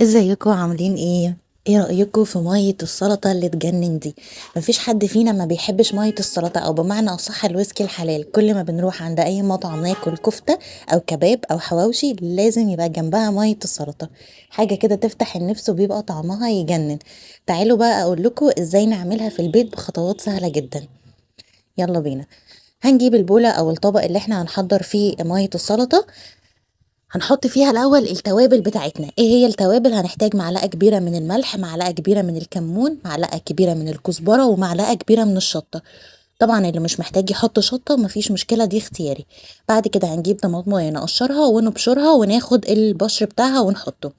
ازيكم عاملين ايه؟ ايه رأيكم في مية السلطة اللي تجنن دي؟ مفيش حد فينا ما بيحبش مية السلطة، او بمعنى اصح الويسكي الحلال. كل ما بنروح عند اي مطعم ناكل كفتة او كباب او حواوشي لازم يبقى جنبها مية السلطة. حاجة كده تفتح النفس وبيبقى طعمها يجنن. تعالوا بقى اقول لكم ازاي نعملها في البيت بخطوات سهلة جدا. يلا بينا. هنجيب البولة او الطبق اللي احنا هنحضر فيه مية السلطة. هنحط فيها الأول التوابل بتاعتنا. ايه هي التوابل؟ هنحتاج معلقة كبيرة من الملح، معلقة كبيرة من الكمون، معلقة كبيرة من الكزبرة، ومعلقة كبيرة من الشطة. طبعا اللي مش محتاج يحط شطة مفيش مشكلة، دي اختياري. بعد كده هنجيب طماطمايه نقشرها ونبشرها وناخد البشر بتاعها ونحطه.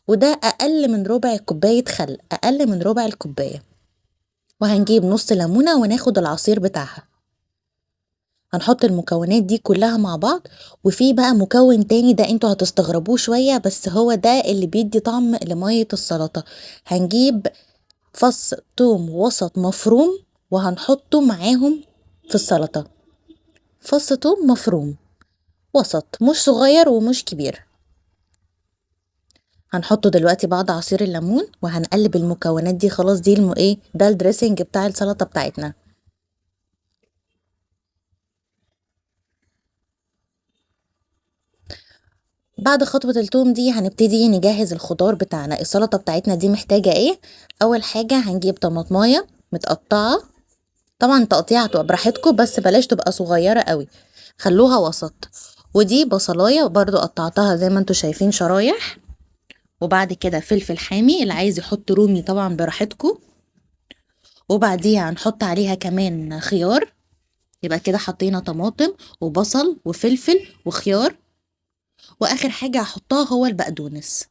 وده أقل من ربع كوباية خل، أقل من ربع الكوباية. وهنجيب نص ليمونة وناخد العصير بتاعها. هنحط المكونات دي كلها مع بعض. وفي بقى مكون تاني ده انتوا هتستغربوه شوية، بس هو ده اللي بيدي طعم لمية السلطة. هنجيب فص توم وسط مفروم وهنحطه معاهم في السلطة. فص توم مفروم وسط، مش صغير ومش كبير. هنحطه دلوقتي بعد عصير الليمون وهنقلب المكونات دي. خلاص دي ايه ده الدريسنج بتاع السلطة بتاعتنا. بعد خطوة التوم دي هنبتدي نجهز الخضار بتاعنا. السلطة بتاعتنا دي محتاجة ايه؟ اول حاجة هنجيب طماطماية متقطعة. طبعا تقطيعها هتبقى براحتكم بس بلاش تبقى صغيرة قوي، خلوها وسط. ودي بصلاية برضو قطعتها زي ما انتوا شايفين شرايح. وبعد كده فلفل حامي، اللي عايز يحط رومي طبعا براحتكم. وبعديها هنحط عليها كمان خيار. يبقى كده حطينا طماطم وبصل وفلفل وخيار. واخر حاجة هحطها هو البقدونس.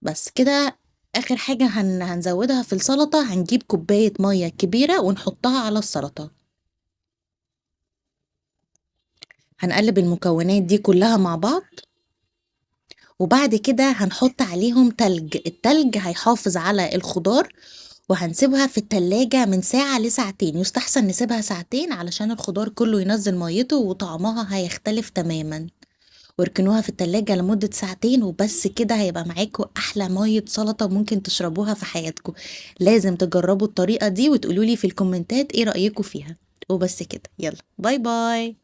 بس كده. اخر حاجة هنزودها في السلطة، هنجيب كوباية مية كبيرة ونحطها على السلطة. هنقلب المكونات دي كلها مع بعض. وبعد كده هنحط عليهم تلج. التلج هيحافظ على الخضار. وهنسيبها في التلاجة من ساعة لساعتين، يستحسن نسيبها ساعتين علشان الخضار كله ينزل ميته وطعمها هيختلف تماما. واركنوها في التلاجة لمدة ساعتين وبس كده هيبقى معاكم أحلى مية سلطة ممكن تشربوها في حياتكم. لازم تجربوا الطريقة دي وتقولولي في الكومنتات ايه رأيكم فيها. وبس كده، يلا باي باي.